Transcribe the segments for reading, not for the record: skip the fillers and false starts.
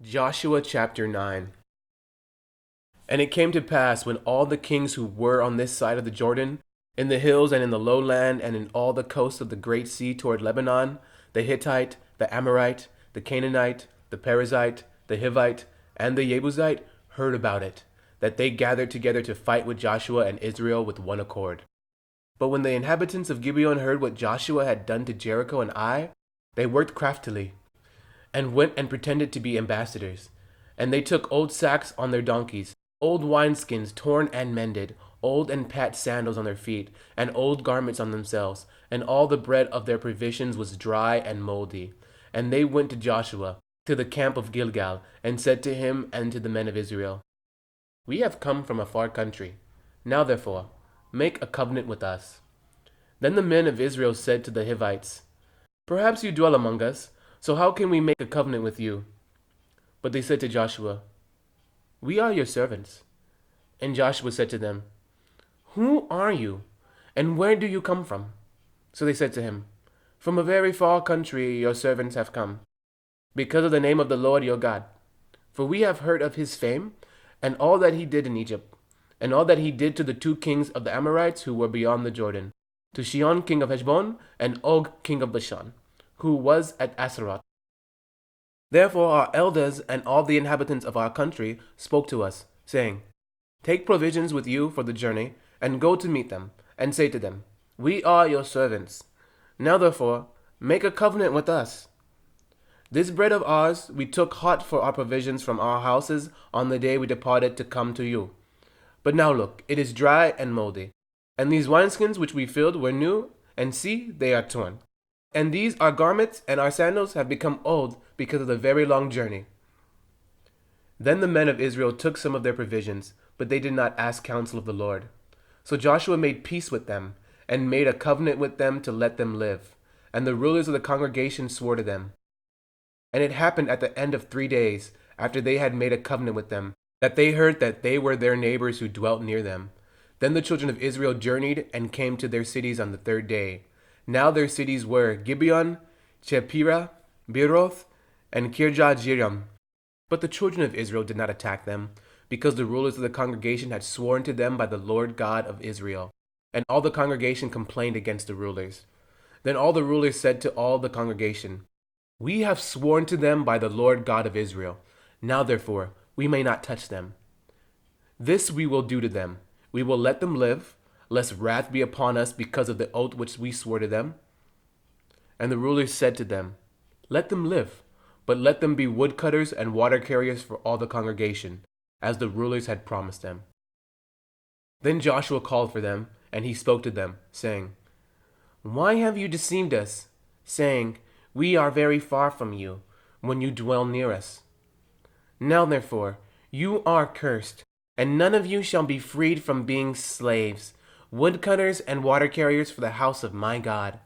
Joshua chapter 9. And it came to pass when all the kings who were on this side of the Jordan, in the hills and in the lowland and in all the coasts of the great sea toward Lebanon, the Hittite, the Amorite, the Canaanite, the Perizzite, the Hivite, and the Jebusite heard about it, that they gathered together to fight with Joshua and Israel with one accord. But when the inhabitants of Gibeon heard what Joshua had done to Jericho and Ai, they worked craftily, and went and pretended to be ambassadors. And they took old sacks on their donkeys, old wineskins torn and mended, old and patched sandals on their feet, and old garments on themselves, and all the bread of their provisions was dry and moldy. And they went to Joshua, to the camp of Gilgal, and said to him and to the men of Israel, We have come from a far country. Now therefore, make a covenant with us. Then the men of Israel said to the Hivites, Perhaps you dwell among us, so how can we make a covenant with you? But they said to Joshua, We are your servants. And Joshua said to them, Who are you, and where do you come from? So they said to him, From a very far country your servants have come, because of the name of the Lord your God. For we have heard of his fame, and all that he did in Egypt, and all that he did to the two kings of the Amorites who were beyond the Jordan, to Sihon king of Heshbon, and Og king of Bashan, who was at Asaroth. Therefore our elders and all the inhabitants of our country spoke to us, saying, Take provisions with you for the journey, and go to meet them, and say to them, We are your servants. Now therefore, make a covenant with us. This bread of ours we took hot for our provisions from our houses on the day we departed to come to you. But now look, it is dry and moldy. And these wineskins which we filled were new, and see, they are torn. And these our garments and our sandals have become old because of the very long journey. Then the men of Israel took some of their provisions, but they did not ask counsel of the Lord. So Joshua made peace with them, and made a covenant with them to let them live. And the rulers of the congregation swore to them. And it happened at the end of 3 days, after they had made a covenant with them, that they heard that they were their neighbors who dwelt near them. Then the children of Israel journeyed and came to their cities on the 3rd day. Now their cities were Gibeon, Chephirah, Beeroth, and Kirjath-jearim. But the children of Israel did not attack them, because the rulers of the congregation had sworn to them by the Lord God of Israel. And all the congregation complained against the rulers. Then all the rulers said to all the congregation, We have sworn to them by the Lord God of Israel. Now therefore, we may not touch them. This we will do to them. We will let them live, lest wrath be upon us because of the oath which we swore to them. And the rulers said to them, Let them live, but let them be woodcutters and water carriers for all the congregation, as the rulers had promised them. Then Joshua called for them, and he spoke to them, saying, Why have you deceived us, saying, We are very far from you, when you dwell near us? Now therefore, you are cursed, and none of you shall be freed from being slaves, woodcutters and water carriers for the house of my God.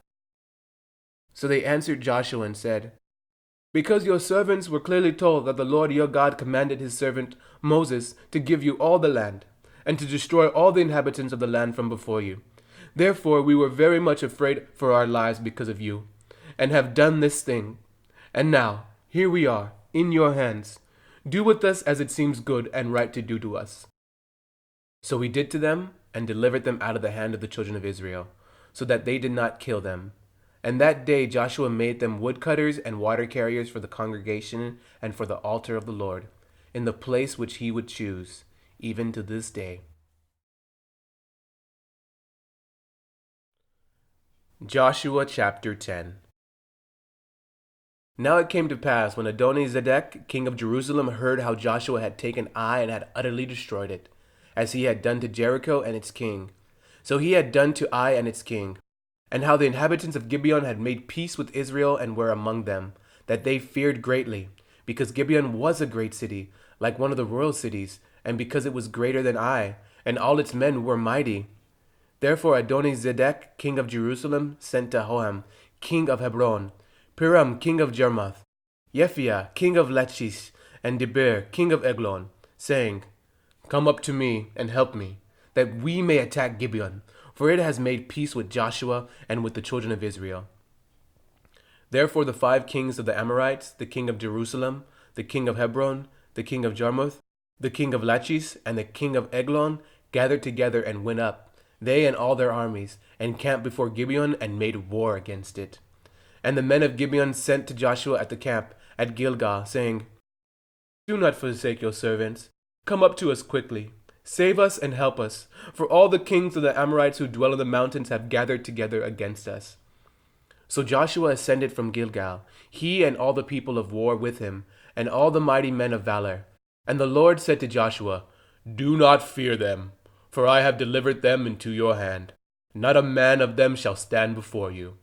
So they answered Joshua and said, Because your servants were clearly told that the Lord your God commanded his servant Moses to give you all the land, and to destroy all the inhabitants of the land from before you. Therefore we were very much afraid for our lives because of you, and have done this thing. And now, here we are, in your hands. Do with us as it seems good and right to do to us. So we did to them, and delivered them out of the hand of the children of Israel, so that they did not kill them. And that day Joshua made them woodcutters and water carriers for the congregation and for the altar of the Lord, in the place which he would choose, even to this day. Joshua chapter 10. Now it came to pass, when Adoni-Zedek, king of Jerusalem, heard how Joshua had taken Ai and had utterly destroyed it, as he had done to Jericho and its king. So he had done to Ai and its king, and how the inhabitants of Gibeon had made peace with Israel and were among them, that they feared greatly, because Gibeon was a great city, like one of the royal cities, and because it was greater than Ai, and all its men were mighty. Therefore Adoni-Zedek, king of Jerusalem, sent to Hoham, king of Hebron, Piram, king of Jarmuth, Yephiah, king of Lachish, and Debir, king of Eglon, saying, Come up to me and help me, that we may attack Gibeon, for it has made peace with Joshua and with the children of Israel. Therefore the 5 kings of the Amorites, the king of Jerusalem, the king of Hebron, the king of Jarmuth, the king of Lachish, and the king of Eglon gathered together and went up, they and all their armies, and camped before Gibeon and made war against it. And the men of Gibeon sent to Joshua at the camp at Gilgal, saying, Do not forsake your servants. Come up to us quickly. Save us and help us, for all the kings of the Amorites who dwell in the mountains have gathered together against us. So Joshua ascended from Gilgal, he and all the people of war with him, and all the mighty men of valor. And the Lord said to Joshua, Do not fear them, for I have delivered them into your hand. Not a man of them shall stand before you.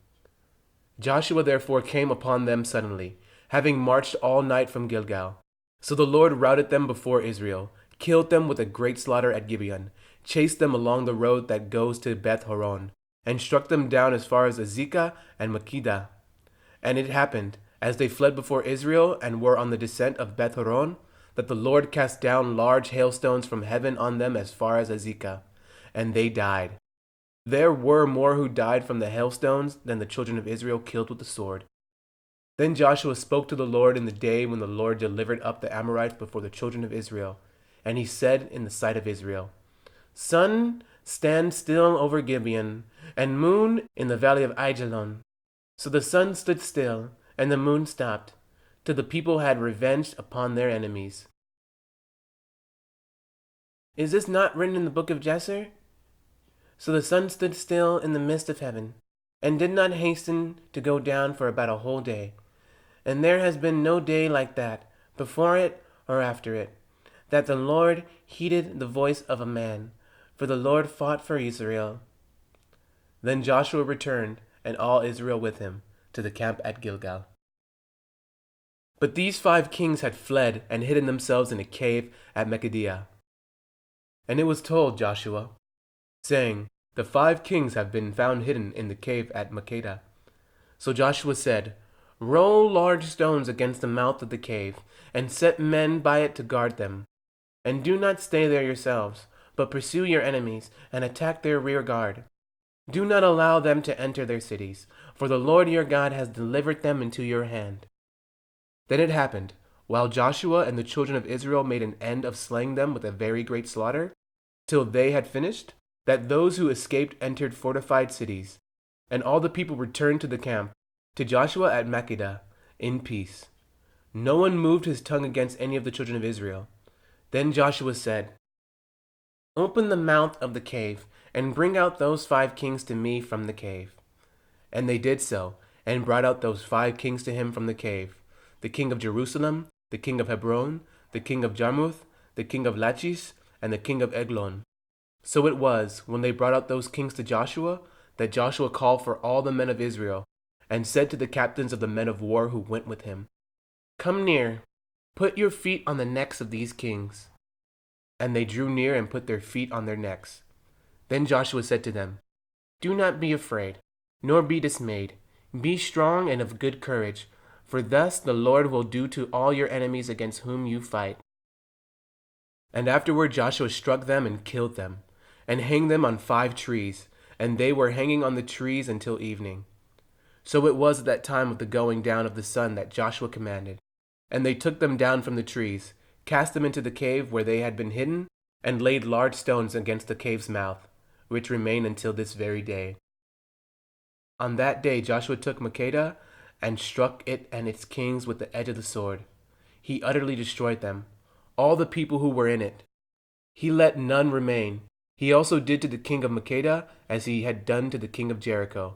Joshua therefore came upon them suddenly, having marched all night from Gilgal. So the Lord routed them before Israel, killed them with a great slaughter at Gibeon, chased them along the road that goes to Beth Horon, and struck them down as far as Azekah and Makkedah. And it happened, as they fled before Israel and were on the descent of Beth Horon, that the Lord cast down large hailstones from heaven on them as far as Azekah, and they died. There were more who died from the hailstones than the children of Israel killed with the sword. Then Joshua spoke to the Lord in the day when the Lord delivered up the Amorites before the children of Israel. And he said in the sight of Israel, Sun, stand still over Gibeon, and moon in the valley of Aijalon. So the sun stood still, and the moon stopped, till the people had revenged upon their enemies. Is this not written in the book of Jasher? So the sun stood still in the midst of heaven, and did not hasten to go down for about a whole day. And there has been no day like that, before it or after it, that the Lord heeded the voice of a man, for the Lord fought for Israel. Then Joshua returned, and all Israel with him, to the camp at Gilgal. But these 5 kings had fled and hidden themselves in a cave at Makkedah. And it was told Joshua, saying, The 5 kings have been found hidden in the cave at Makkedah. So Joshua said, Roll large stones against the mouth of the cave, and set men by it to guard them. And do not stay there yourselves, but pursue your enemies, and attack their rear guard. Do not allow them to enter their cities, for the Lord your God has delivered them into your hand. Then it happened, while Joshua and the children of Israel made an end of slaying them with a very great slaughter, till they had finished, that those who escaped entered fortified cities, and all the people returned to the camp, to Joshua at Makkedah, in peace. No one moved his tongue against any of the children of Israel. Then Joshua said, Open the mouth of the cave, and bring out those 5 kings to me from the cave. And they did so, and brought out those 5 kings to him from the cave, the king of Jerusalem, the king of Hebron, the king of Jarmuth, the king of Lachish, and the king of Eglon. So it was, when they brought out those kings to Joshua, that Joshua called for all the men of Israel, and said to the captains of the men of war who went with him, Come near, put your feet on the necks of these kings. And they drew near and put their feet on their necks. Then Joshua said to them, Do not be afraid, nor be dismayed. Be strong and of good courage, for thus the Lord will do to all your enemies against whom you fight. And afterward Joshua struck them and killed them, and hanged them on 5 trees, and they were hanging on the trees until evening. So it was at that time of the going down of the sun that Joshua commanded. And they took them down from the trees, cast them into the cave where they had been hidden, and laid large stones against the cave's mouth, which remain until this very day. On that day Joshua took Makkedah, and struck it and its kings with the edge of the sword. He utterly destroyed them, all the people who were in it. He let none remain. He also did to the king of Makkedah as he had done to the king of Jericho.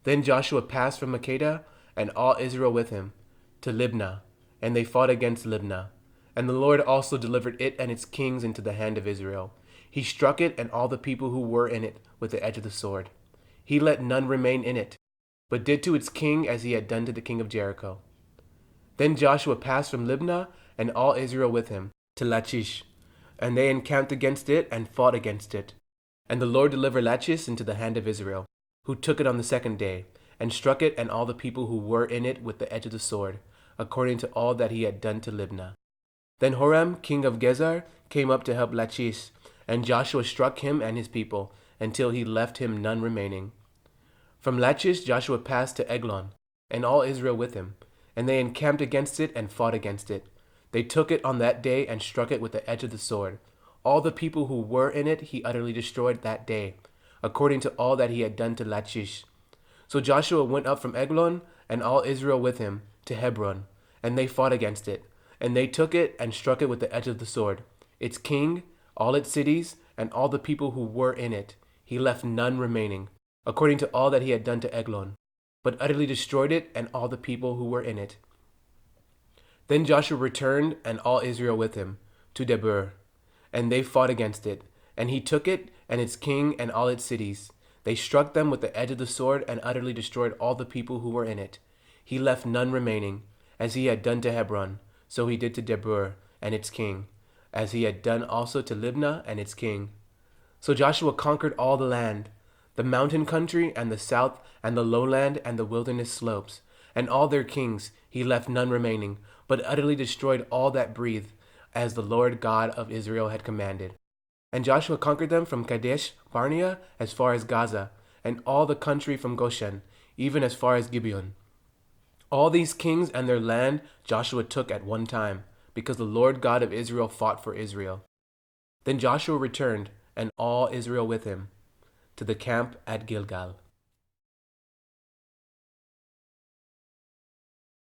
Then Joshua passed from Makkedah, and all Israel with him, to Libnah, and they fought against Libnah. And the Lord also delivered it and its kings into the hand of Israel. He struck it and all the people who were in it with the edge of the sword. He let none remain in it, but did to its king as he had done to the king of Jericho. Then Joshua passed from Libnah, and all Israel with him, to Lachish, and they encamped against it and fought against it. And the Lord delivered Lachish into the hand of Israel, who took it on the 2nd day, and struck it and all the people who were in it with the edge of the sword, according to all that he had done to Libnah. Then Horam, king of Gezer, came up to help Lachish, and Joshua struck him and his people, until he left him none remaining. From Lachish Joshua passed to Eglon, and all Israel with him, and they encamped against it and fought against it. They took it on that day and struck it with the edge of the sword. All the people who were in it he utterly destroyed that day, according to all that he had done to Lachish. So Joshua went up from Eglon, and all Israel with him, to Hebron, and they fought against it. And they took it and struck it with the edge of the sword. Its king, all its cities, and all the people who were in it. He left none remaining, according to all that he had done to Eglon, but utterly destroyed it and all the people who were in it. Then Joshua returned, and all Israel with him, to Debir, and they fought against it. And he took it, and its king, and all its cities. They struck them with the edge of the sword, and utterly destroyed all the people who were in it. He left none remaining. As he had done to Hebron, so he did to Debir and its king, as he had done also to Libnah and its king. So Joshua conquered all the land, the mountain country, and the south, and the lowland, and the wilderness slopes, and all their kings. He left none remaining, but utterly destroyed all that breathed, as the Lord God of Israel had commanded. And Joshua conquered them from Kadesh Barnea as far as Gaza, and all the country from Goshen, even as far as Gibeon. All these kings and their land Joshua took at one time, because the Lord God of Israel fought for Israel. Then Joshua returned, and all Israel with him, to the camp at Gilgal.